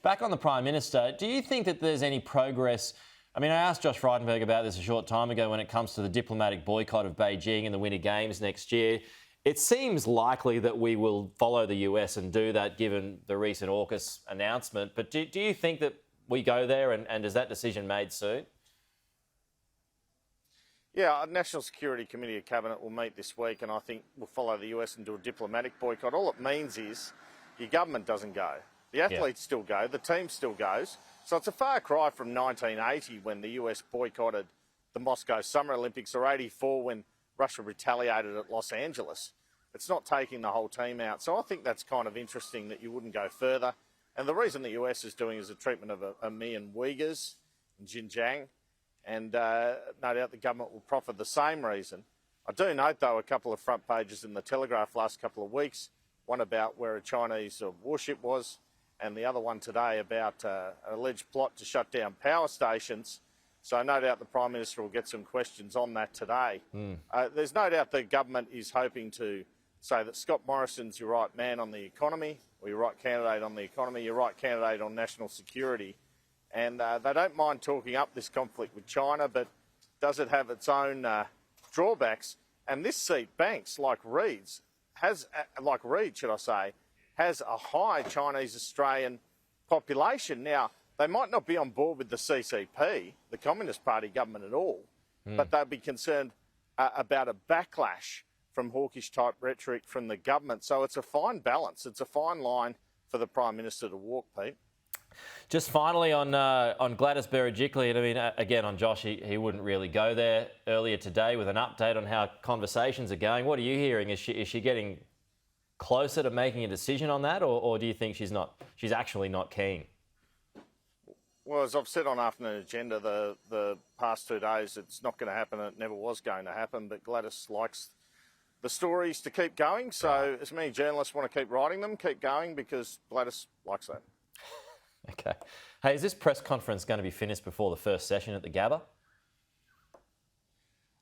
back on the Prime Minister, do you think that there's any progress? I mean, I asked Josh Frydenberg about this a short time ago when it comes to the diplomatic boycott of Beijing in the Winter Games next year. It seems likely that we will follow the US and do that given the recent AUKUS announcement. But do you think that we go there and is that decision made soon? Yeah, our National Security Committee of Cabinet will meet this week and I think we'll follow the US and do a diplomatic boycott. All it means is your government doesn't go. The athletes still go, the team still goes. So it's a far cry from 1980 when the US boycotted the Moscow Summer Olympics or 84 when Russia retaliated at Los Angeles. It's not taking the whole team out. So I think that's kind of interesting that you wouldn't go further. And the reason the US is doing is a treatment of a million Uyghurs in Xinjiang. And no doubt the government will proffer the same reason. I do note, though, a couple of front pages in the Telegraph last couple of weeks, one about where a Chinese warship was, and the other one today about an alleged plot to shut down power stations. So no doubt the Prime Minister will get some questions on that today. There's no doubt the government is hoping to say that Scott Morrison's your right man on the economy, or your right candidate on the economy, your right candidate on national security. And they don't mind talking up this conflict with China, but does it have its own drawbacks? And this seat, Banks, like Reid's, has a high Chinese-Australian population. Now, they might not be on board with the CCP, the Communist Party government at all, but they'll be concerned about a backlash from hawkish-type rhetoric from the government. So it's a fine balance. It's a fine line for the Prime Minister to walk, Pete. Just finally on Gladys Berejiklian, I mean, again, on Josh, he wouldn't really go there earlier today with an update on how conversations are going. What are you hearing? Is she getting closer to making a decision on that, or do you think she's actually not keen? Well, as I've said on Afternoon Agenda the past 2 days, it's not going to happen. It never was going to happen, but Gladys likes the stories to keep going. So as many journalists want to keep writing them, keep going, because Gladys likes that. Okay. Hey, is this press conference going to be finished before the first session at the Gabba?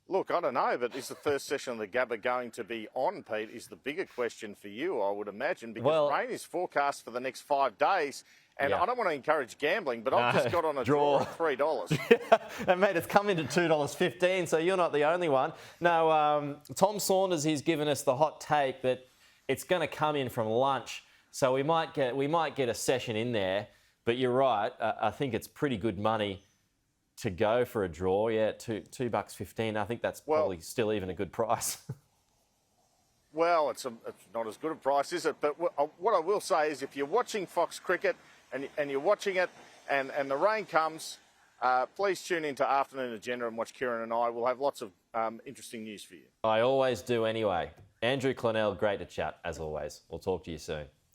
Look, I don't know, but is the first session of the Gabba going to be on, Pete, is the bigger question for you, I would imagine, because rain is forecast for the next 5 days. And I don't want to encourage gambling, but I've just got on a draw of $3. And mate, it's come into $2.15, so you're not the only one. No, Tom Saunders, he's given us the hot take that it's going to come in from lunch, so we might get a session in there. But you're right. I think it's pretty good money to go for a draw. Yeah, $2.15. I think that's probably still even a good price. Well, it's not as good a price, is it? But what I will say is, if you're watching Fox Cricket and you're watching it and the rain comes, please tune into Afternoon Agenda and watch Kieran and I. We'll have lots of interesting news for you. I always do anyway. Andrew Clennell, great to chat as always. We'll talk to you soon.